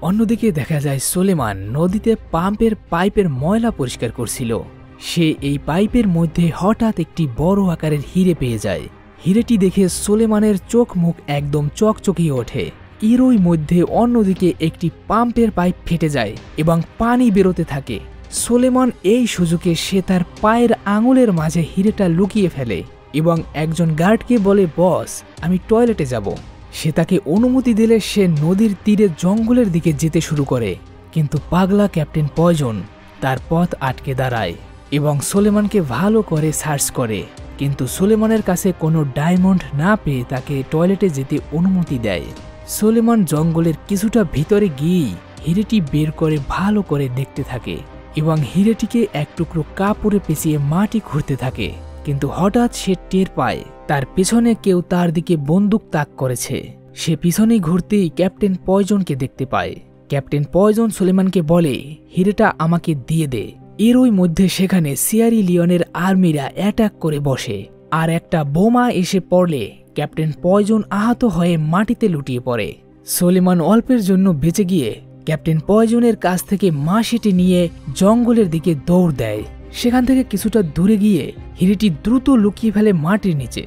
অন্যদিকে দেখা যায় সুলেমান নদীতে পাম্পের পাইপের ময়লা পরিষ্কার করছিল। সে এই পাইপের মধ্যে হঠাৎ একটি বড় আকারের হিরে পেয়ে যায়। হিরেটি দেখে সুলেমানের চোখ মুখ একদম চকচকিয়ে ওঠে। এরই মধ্যে অন্যদিকে একটি পাম্পের পাইপ ফেটে যায় এবং পানি বেরোতে থাকে। সুলেমান এই সুযোগে সে তার পায়ের আঙুলের মাঝে হিরেটা লুকিয়ে ফেলে এবং একজন গার্ডকে বলে, বস, আমি টয়লেটে যাব। সে তাকে অনুমতি দিলে সে নদীর তীরে জঙ্গলের দিকে যেতে শুরু করে, কিন্তু পাগলা ক্যাপ্টেন পয়জন তার পথ আটকে দাঁড়ায় এবং সুলেমানকে ভালো করে সার্চ করে, কিন্তু সুলেমানের কাছে কোনো ডায়মন্ড না পেয়ে তাকে টয়লেটে যেতে অনুমতি দেয়। সুলেমান জঙ্গলের কিছুটা ভিতরে গিয়েই হিরেটি বের করে ভালো করে দেখতে থাকে এবং হিরেটিকে এক টুকরো কাপড়ে পেঁচিয়ে মাটি খুঁড়তে থাকে, কিন্তু হঠাৎ সে টের পায় তার পিছনে কেউ তার দিকে বন্দুক তাক করেছে। সে পিছনে ঘুরতেই ক্যাপ্টেন পয়জনকে দেখতে পায়। ক্যাপ্টেন পয়জন সুলেমানকে বলে, হিরেটা আমাকে দিয়ে দে। এরই মধ্যে সেখানে সিয়ারি লিওনের আর্মিরা অ্যাটাক করে বসে, আর একটা বোমা এসে পড়লে ক্যাপ্টেন পয়জন আহত হয়ে মাটিতে লুটিয়ে পড়ে। সুলেমান অল্পের জন্য বেঁচে গিয়ে ক্যাপ্টেন পয়জনের কাছ থেকে মাসিটি নিয়ে জঙ্গলের দিকে দৌড় দেয়। সেখান থেকে কিছুটা দূরে গিয়ে হিরেটি দ্রুত লুকিয়ে ফেলে মাটির নিচে।